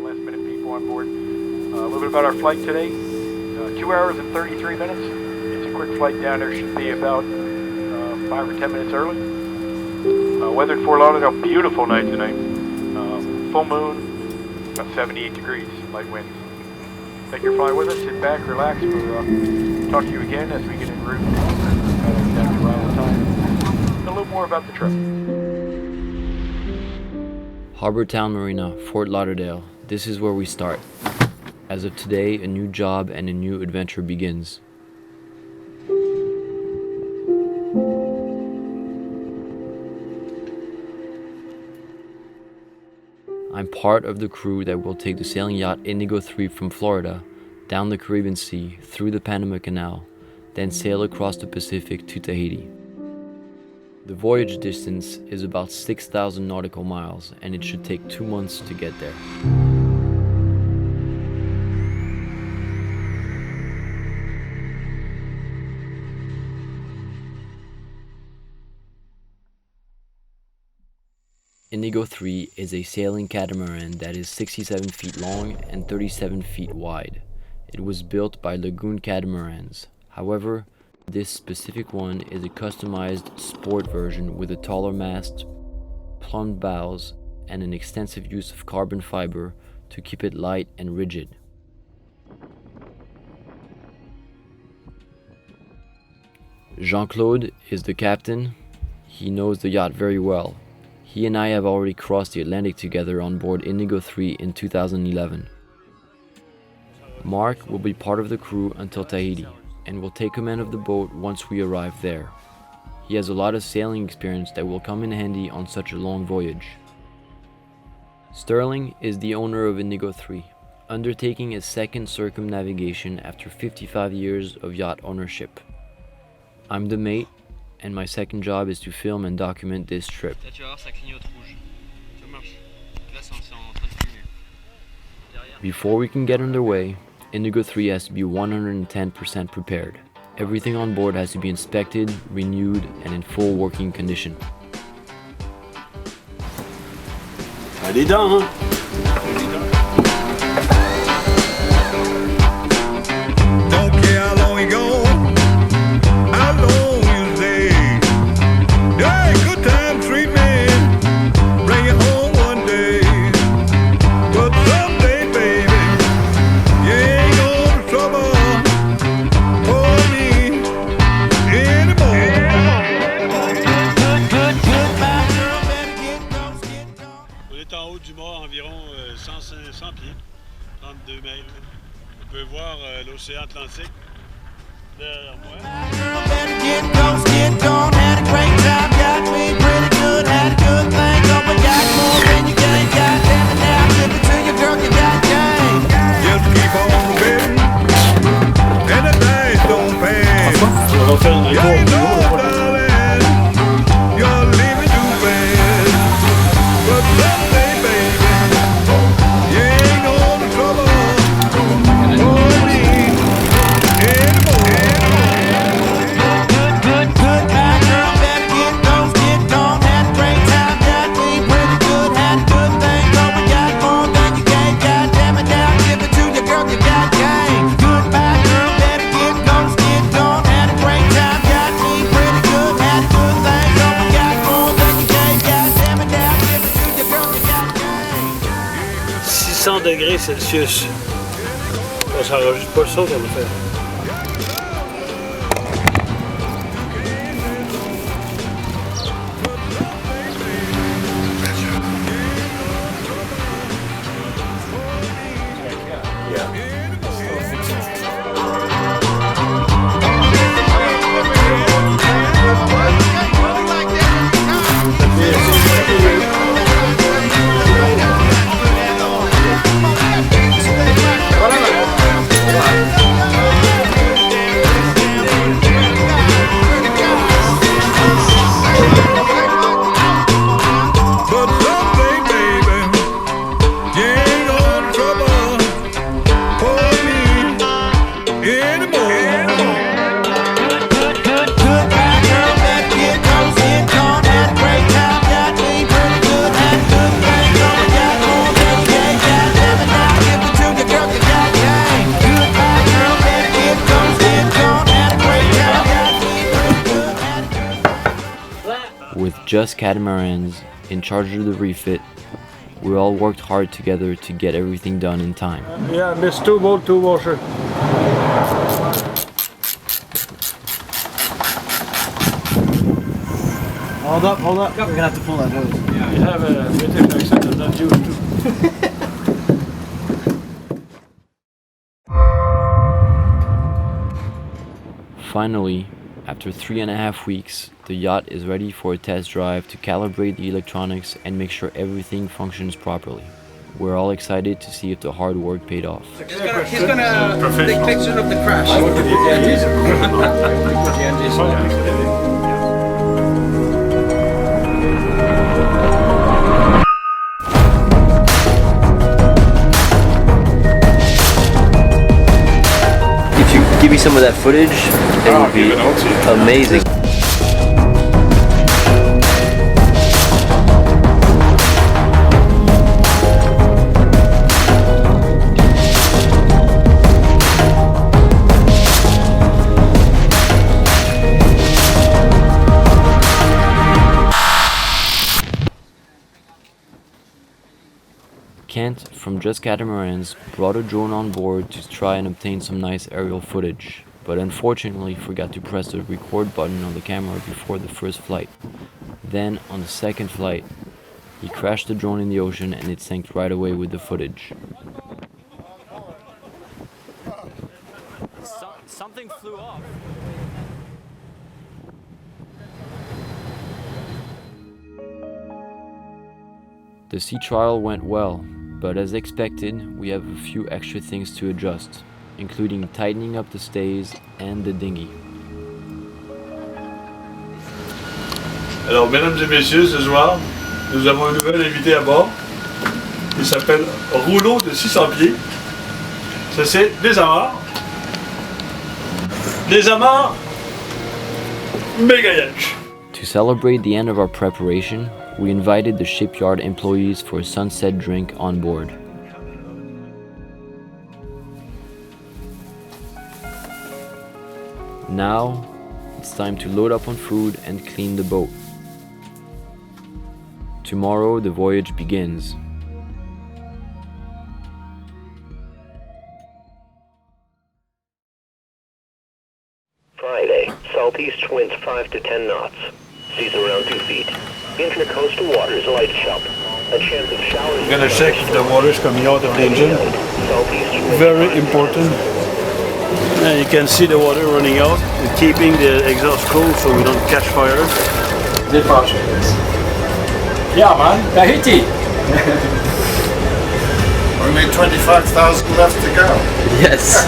last minute people on board. A little bit about our flight today. 2 hours and 33 minutes. It's a quick flight down there. Should be about 5 or 10 minutes early. Weather in Fort Lauderdale, beautiful night tonight. Full moon, about 78 degrees, light winds. Thank you for flying with us. Sit back, relax. We'll talk to you again as we get en route down to arrival time. A little more about the trip. Harbor Town Marina, Fort Lauderdale. This is where we start. As of today, a new job and a new adventure begins. I'm part of the crew that will take the sailing yacht Indigo 3 from Florida, down the Caribbean Sea, through the Panama Canal, then sail across the Pacific to Tahiti. The voyage distance is about 6,000 nautical miles, and it should take 2 months to get there. Indigo 3 is a sailing catamaran that is 67 feet long and 37 feet wide. It was built by Lagoon catamarans. However, this specific one is a customized sport version with a taller mast, plumbed bows, and an extensive use of carbon fiber to keep it light and rigid. Jean-Claude is the captain. He knows the yacht very well. He and I have already crossed the Atlantic together on board Indigo 3 in 2011. Mark will be part of the crew until Tahiti, and will take command of the boat once we arrive there. He has a lot of sailing experience that will come in handy on such a long voyage. Sterling is the owner of Indigo 3, undertaking a second circumnavigation after 55 years of yacht ownership. I'm the mate, and my second job is to film and document this trip. Before we can get underway, Indigo 3 has to be 110% prepared. Everything on board has to be inspected, renewed, and in full working condition. Allez dents, hein? Don't care how long you go, how long you stay. Yeah, good time, sweet man, bring you home one day. But someday, baby, you ain't gonna trouble for me anymore. On est en haut du mât, environ 100 pieds, 32 mètres. On peut voir l'océan Atlantique derrière moi. Just keep on betting, and the dice don't pass. On va faire un You tour ain't du know, mât. darling, you're leaving too fast. But someday, baby, you ain't gonna trouble for me anymore. Degrés Celsius. On s'enregistre pas le son qu'on va faire. With just catamarans in charge of the refit, we all worked hard together to get everything done in time. Yeah, miss 2 boat, 2 washer. Hold up, hold up. We're gonna have to pull that hose. Yeah, you have a British accent and not you too. Finally, after 3.5 weeks, the yacht is ready for a test drive to calibrate the electronics and make sure everything functions properly. We're all excited to see if the hard work paid off. He's gonna take pictures of the crash. If you give me some of that footage, it would be amazing. Kent from Just Catamarans brought a drone on board to try and obtain some nice aerial footage, but unfortunately forgot to press the record button on the camera before the first flight. Then, on the second flight, he crashed the drone in the ocean and it sank right away with the footage. Something flew off. The sea trial went well, but as expected, we have a few extra things to adjust, including tightening up the stays and the dinghy. Alors, mesdames et messieurs, ce soir, nous avons un nouvel invité à bord. Il s'appelle Rouleau de 600 pieds. Ça, c'est des amarres. Des amarres méga yacht. To celebrate the end of our preparation, we invited the shipyard employees for a sunset drink on board. Now, it's time to load up on food and clean the boat. Tomorrow, the voyage begins. Friday, southeast winds 5 to 10 knots. Seas around 2 feet. Intracoastal waters light shup. A chance of showers. We're gonna check if the water is coming out of the engine. Very important. And you can see the water running out. We're keeping the exhaust cool so we don't catch fire. Departure. Yeah, man. Tahiti. Only 25,000 left to go. Yes!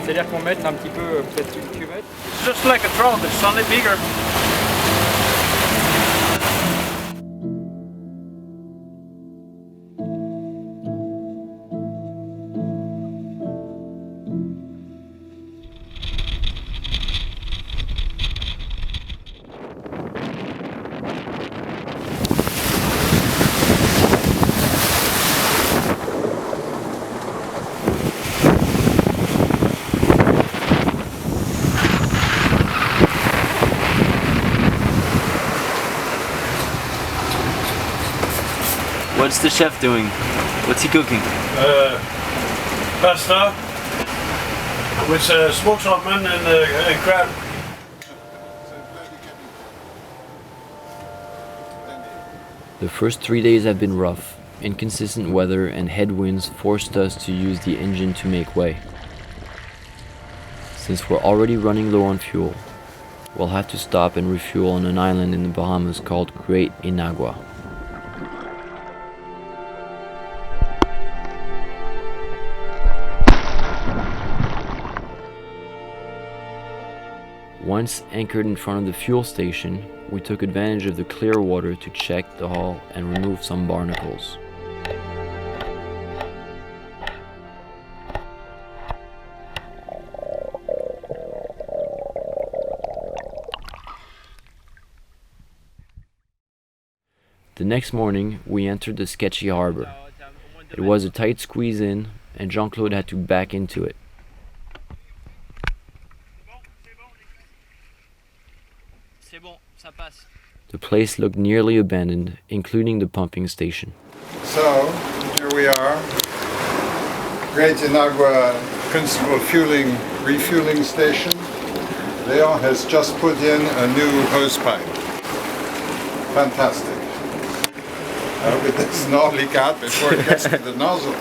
C'est-à-dire qu'on mette un petit peu, peut-être une cuvette. Just like a trout, it's only bigger. What's the chef doing? What's he cooking? Pasta with smoked salmon and crab. The first 3 days have been rough. Inconsistent weather and headwinds forced us to use the engine to make way. Since we're already running low on fuel, we'll have to stop and refuel on an island in the Bahamas called Great Inagua. Once anchored in front of the fuel station, we took advantage of the clear water to check the hull and remove some barnacles. The next morning, we entered the sketchy harbor. It was a tight squeeze in, and Jean-Claude had to back into it. The place looked nearly abandoned, including the pumping station. So, here we are. Great Inagua Principal Refueling Station. Leon has just put in a new hose pipe. Fantastic. I hope it does not leak out before it gets to the nozzle.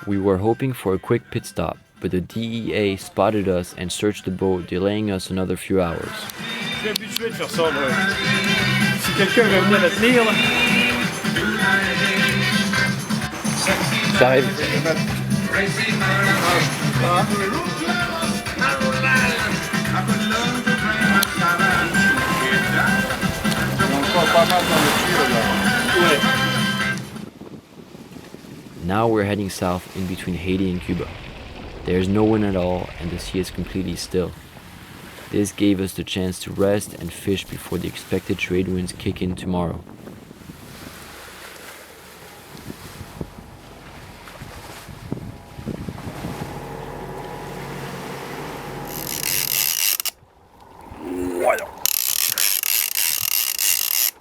We were hoping for a quick pit stop, but the DEA spotted us and searched the boat, delaying us another few hours. Je suis habitué de faire ça, moi. Si quelqu'un veut venir la tenir, là. J'arrive. Now we're heading south in between Haiti and Cuba. There's no wind at all and the sea is completely still. This gave us the chance to rest and fish before the expected trade winds kick in tomorrow.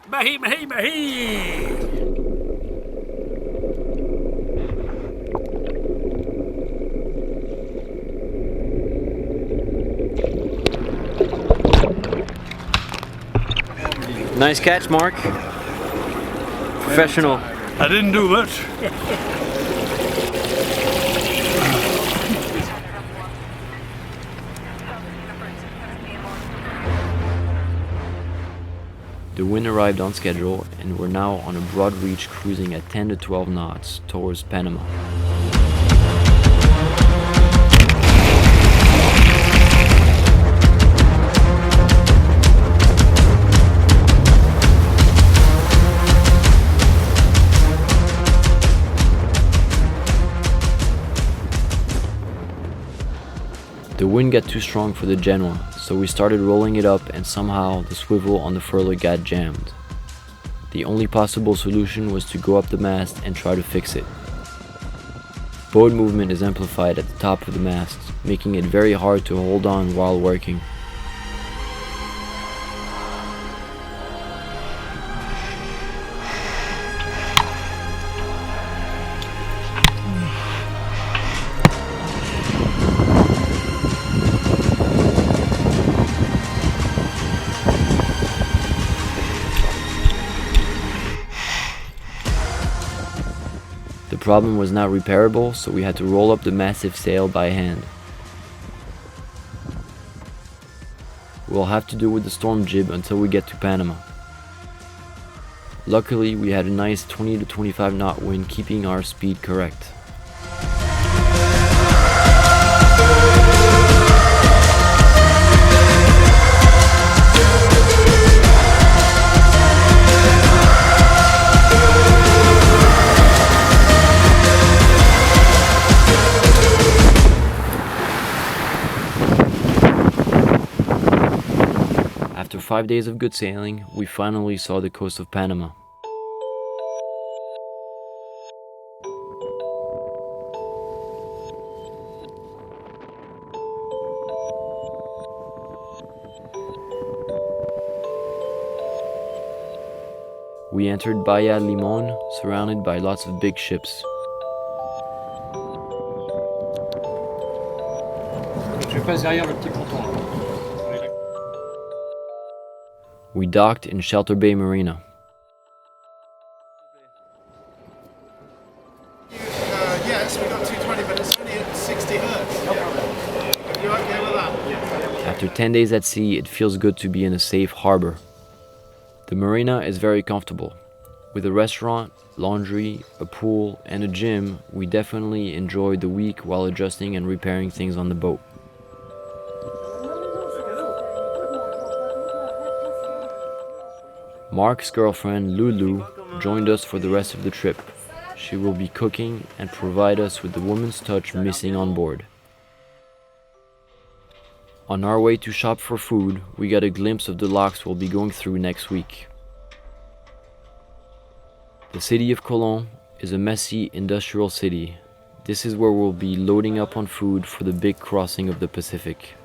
Mahi, mahi, mahi! Nice catch, Mark. Professional. I didn't do much. The wind arrived on schedule and we're now on a broad reach cruising at 10 to 12 knots towards Panama. The wind got too strong for the Genoa, so we started rolling it up and somehow the swivel on the furler got jammed. The only possible solution was to go up the mast and try to fix it. Boat movement is amplified at the top of the mast, making it very hard to hold on while working. The problem was not repairable, so we had to roll up the massive sail by hand. We'll have to do with the storm jib until we get to Panama. Luckily, we had a nice 20 to 25 knot wind keeping our speed correct. After 5 days of good sailing, we finally saw the coast of Panama. We entered Bahia Limon, surrounded by lots of big ships. We docked in Shelter Bay Marina. Yes, we got 220, but it's only at 60 hertz. Are you okay with that? After 10 days at sea, it feels good to be in a safe harbor. The marina is very comfortable. With a restaurant, laundry, a pool, and a gym, we definitely enjoyed the week while adjusting and repairing things on the boat. Mark's girlfriend, Lulu, joined us for the rest of the trip. She will be cooking and provide us with the woman's touch missing on board. On our way to shop for food, we got a glimpse of the locks we'll be going through next week. The city of Colón is a messy industrial city. This is where we'll be loading up on food for the big crossing of the Pacific.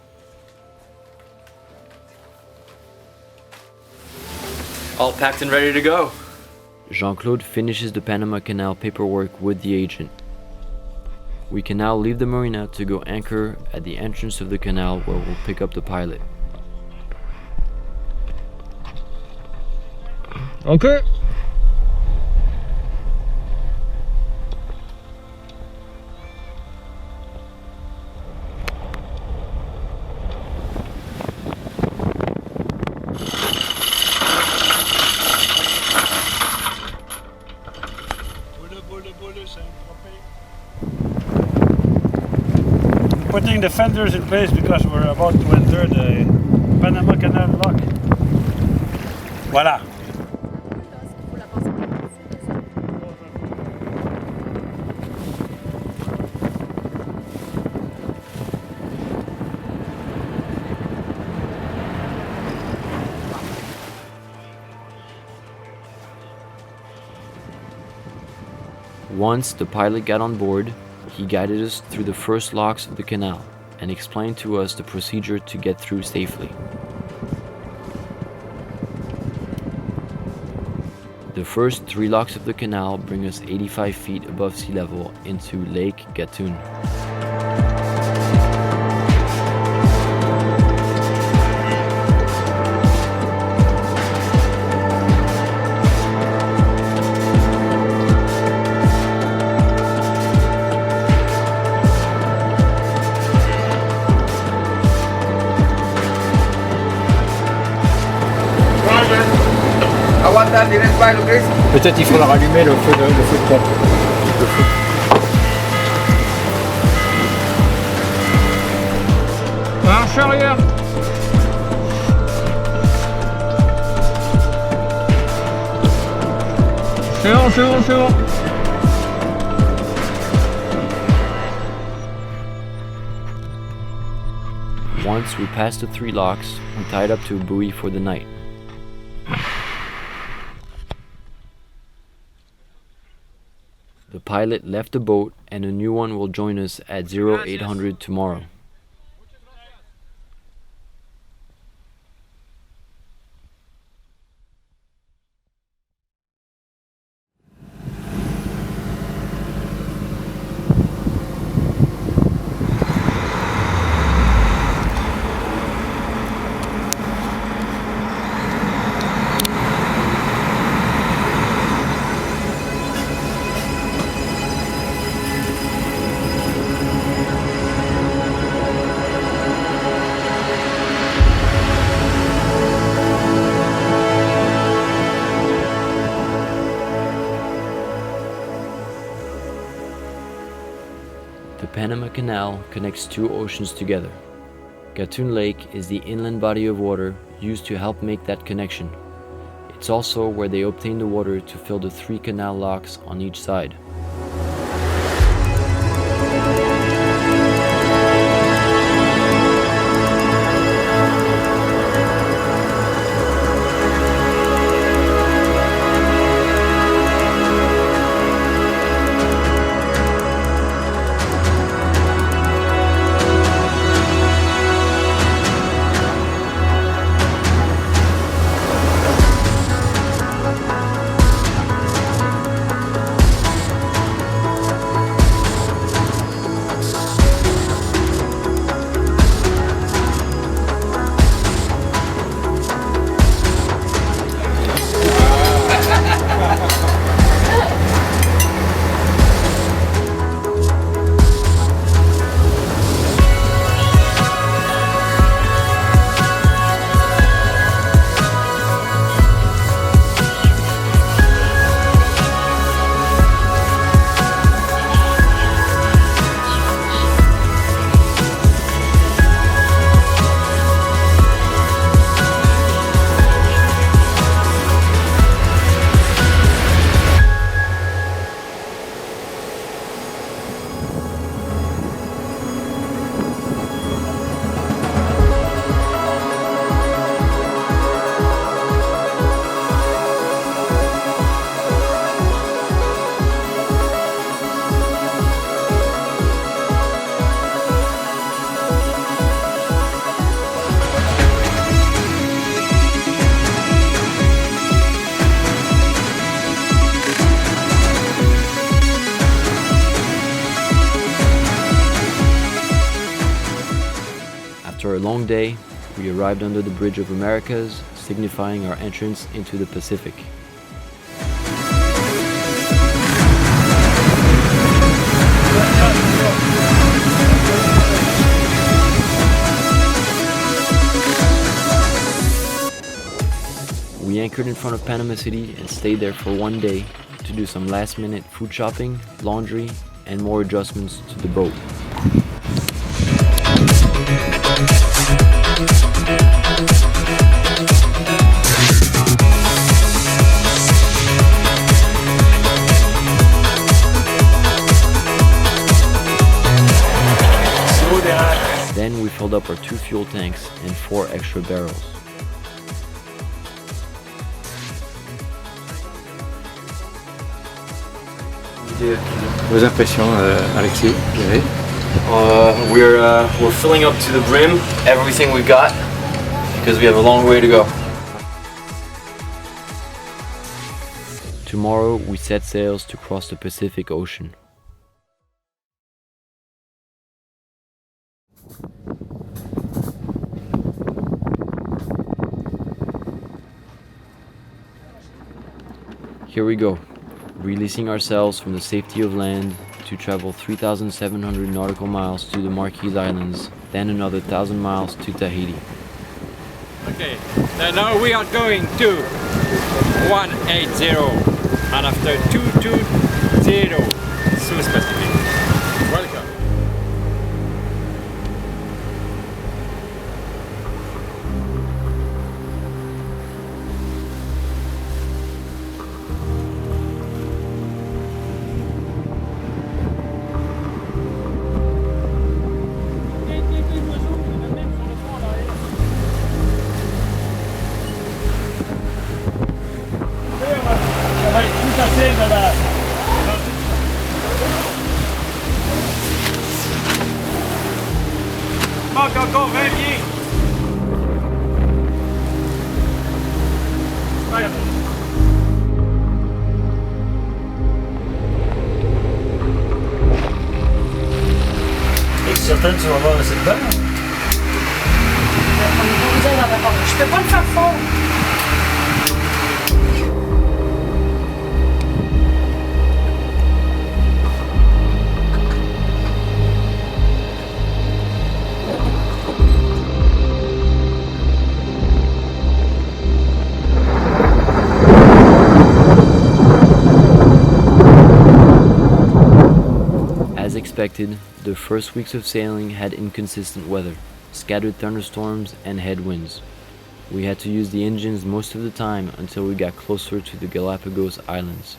All packed and ready to go. Jean-Claude finishes the Panama Canal paperwork with the agent. We can now leave the marina to go anchor at the entrance of the canal where we'll pick up the pilot. Okay. Putting the fenders in place because we're about to enter the Panama Canal lock. Voilà. Once the pilot got on board, he guided us through the first locks of the canal and explained to us the procedure to get through safely. The first 3 locks of the canal bring us 85 feet above sea level into Lake Gatun. Peut-être il faudra rallumer le feu de pompe. Marche arrière. C'est bon. Once we passed the 3 locks, we tied up to a buoy for the night. The pilot left the boat and a new one will join us at 0800 tomorrow. The Panama Canal connects 2 oceans together. Gatun Lake is the inland body of water used to help make that connection. It's also where they obtain the water to fill the 3 canal locks on each side. a long day, we arrived under the Bridge of Americas, signifying our entrance into the Pacific. We anchored in front of Panama City and stayed there for one day to do some last-minute food shopping, laundry, and more adjustments to the boat. Then we filled up our 2 fuel tanks and 4 extra barrels. Vos impressions, Alexis? We're filling up to the brim everything we've got because we have a long way to go. Tomorrow we set sails to cross the Pacific Ocean. Here we go, releasing ourselves from the safety of land to travel 3,700 nautical miles to the Marquesas Islands, then another 1,000 miles to Tahiti. Okay, now we are going to 180 and after 220 South Pacific. Welcome. Manque encore 20 pieds. Es certain que tu vas voir assez de bain? Je peux pas le faire fort. As expected, the first weeks of sailing had inconsistent weather, scattered thunderstorms and headwinds. We had to use the engines most of the time until we got closer to the Galapagos Islands.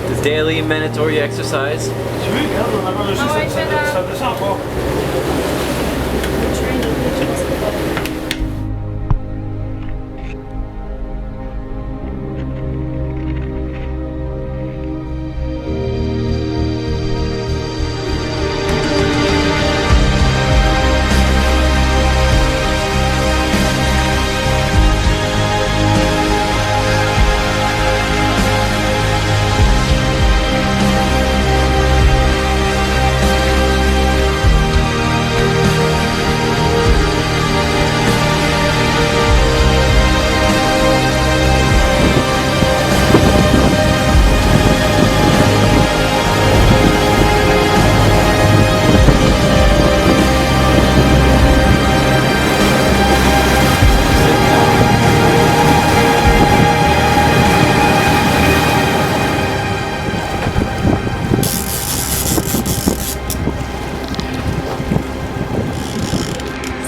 The daily mandatory exercise. Tu veux, regarde, on a pas reçu ça descend pas.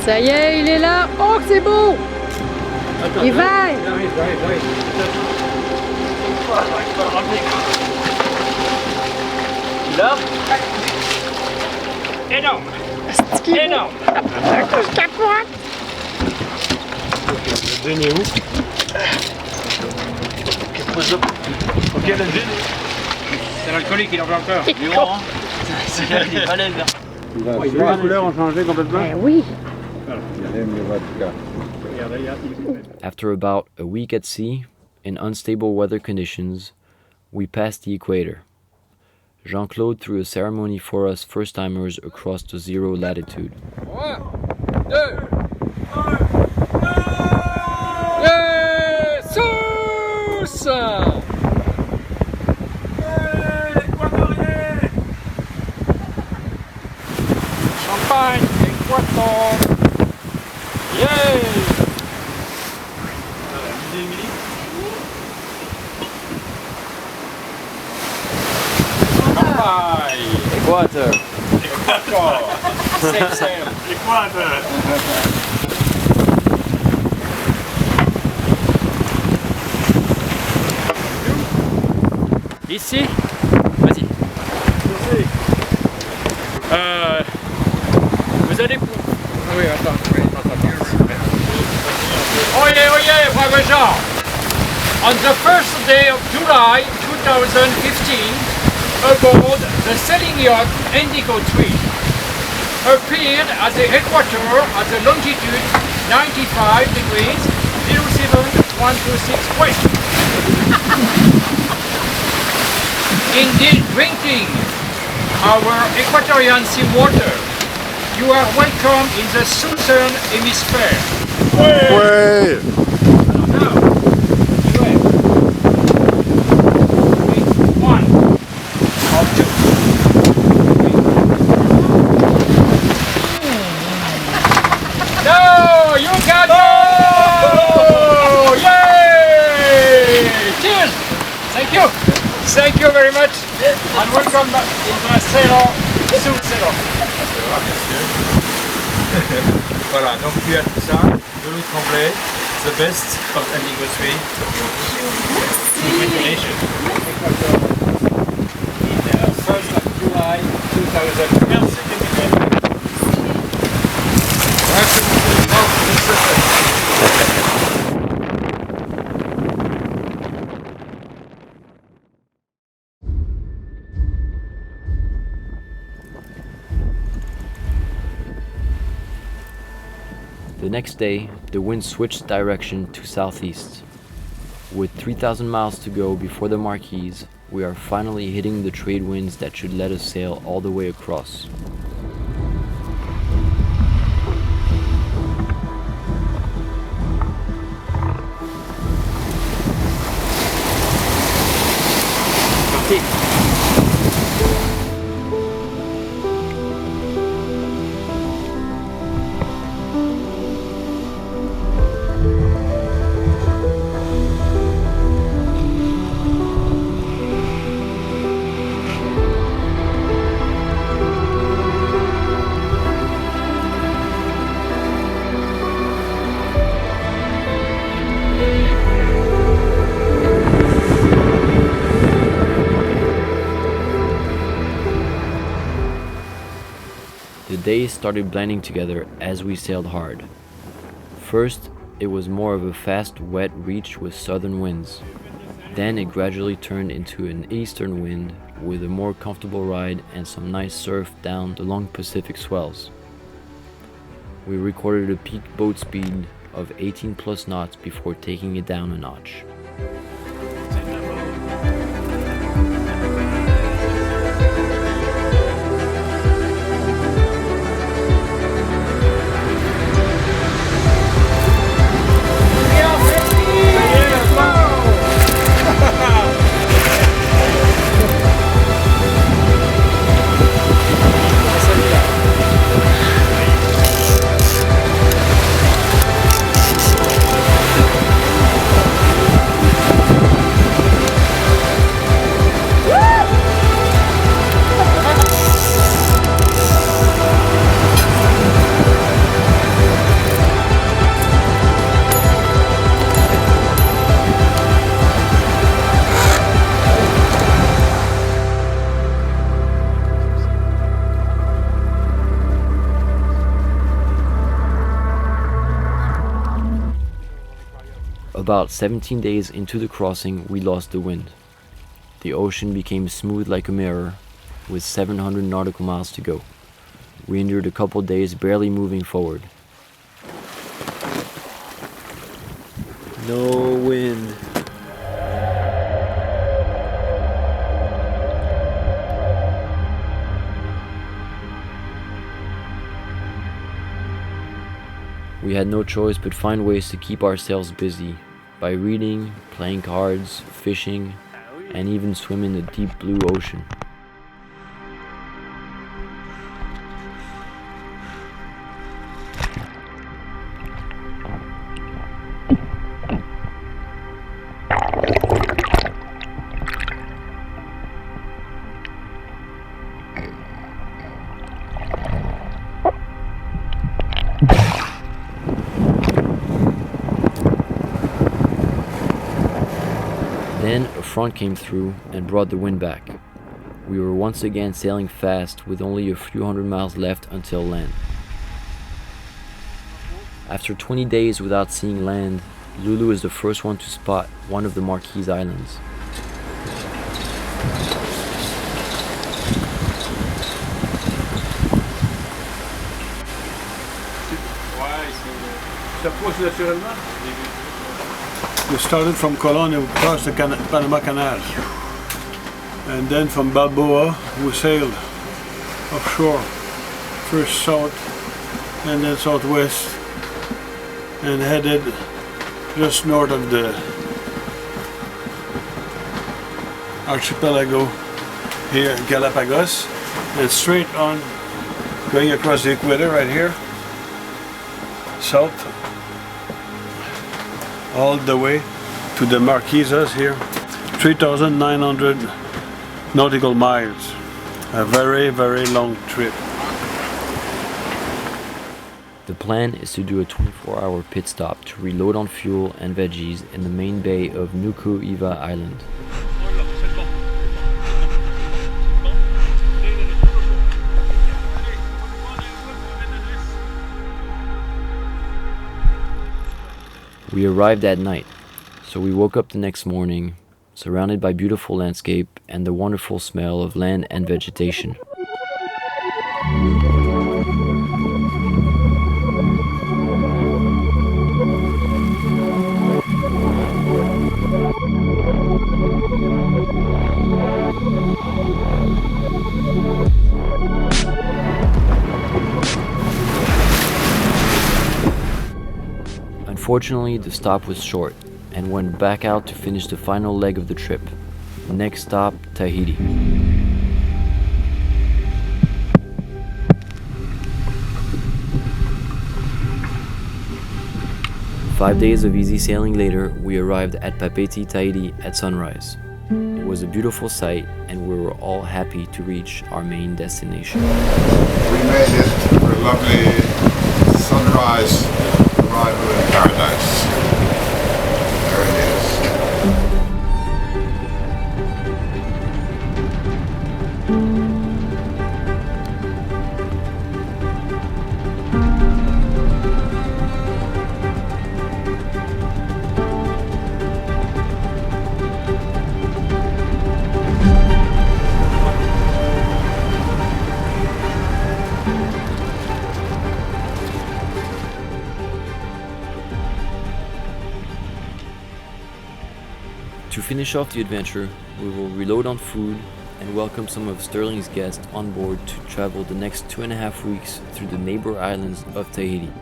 Ça y est, il est là. Oh, que c'est beau! Il va! Là? Énorme! Énorme! Je capote! Le jean est où? Ok, le jean. C'est l'alcoolique, il en veut encore. Il Il est pas là, le verre. Les couleurs ont changé complètement? Ben oui. After about a week at sea, in unstable weather conditions, we passed the equator. Jean-Claude threw a ceremony for us first-timers across to 0 latitude. 1, 2, 3. Sus! Champagne, Équateur. Yay! Champagne. Equator! Same, same. Ici? Vas-y. Vous allez pour... Oui, attends. Oyez, oyez, bravo Jean! On the first day of July 2015, aboard the sailing yacht Indigo 3, appeared at the equator at the longitude 95 degrees 07126 west. Indeed, drinking our Equatorian seawater, you are welcome in the southern hemisphere. Ouais. Now, anyway, one of two. No, you got it! Yay! Cheers! Thank you! Thank you very much, and welcome back in the sailor, soon sailor. Voilà, donc tu as tout ça, de l'eau tremblée, the best of Indigo 3. Congratulations. In the 1st of July 2000. Merci, The next day, the wind switched direction to southeast. With 3,000 miles to go before the Marquesas, we are finally hitting the trade winds that should let us sail all the way across. The days started blending together as we sailed hard. First, it was more of a fast, wet reach with southern winds. Then it gradually turned into an eastern wind with a more comfortable ride and some nice surf down the long Pacific swells. We recorded a peak boat speed of 18 plus knots before taking it down a notch. About 17 days into the crossing, we lost the wind. The ocean became smooth like a mirror, with 700 nautical miles to go. We endured a couple days barely moving forward. No wind. We had no choice but find ways to keep ourselves busy by reading, playing cards, fishing, and even swim in the deep blue ocean. Then a front came through and brought the wind back. We were once again sailing fast with only a few hundred miles left until land. After 20 days without seeing land, Lulu is the first one to spot one of the Marquesas Islands. We started from Cologne and crossed the Panama Canal. And then from Balboa, we sailed offshore, first south and then southwest, and headed just north of the archipelago here, Galapagos, and straight on, going across the equator right here, south, all the way to the Marquesas here, 3,900 nautical miles. A very, very long trip. The plan is to do a 24-hour pit stop to reload on fuel and veggies in the main bay of Nuku-Hiva Island. We arrived at night, so we woke up the next morning, surrounded by beautiful landscape and the wonderful smell of land and vegetation. Unfortunately, the stop was short and went back out to finish the final leg of the trip. Next stop, Tahiti. Five days of easy sailing later, we arrived at Papeete, Tahiti at sunrise. It was a beautiful sight and we were all happy to reach our main destination. We made it for a lovely sunrise arrival in paradise. There it is. To finish off the adventure, we will reload on food and welcome some of Sterling's guests on board to travel the next 2.5 weeks through the neighbor islands of Tahiti.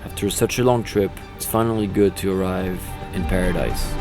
After such a long trip, it's finally good to arrive in paradise.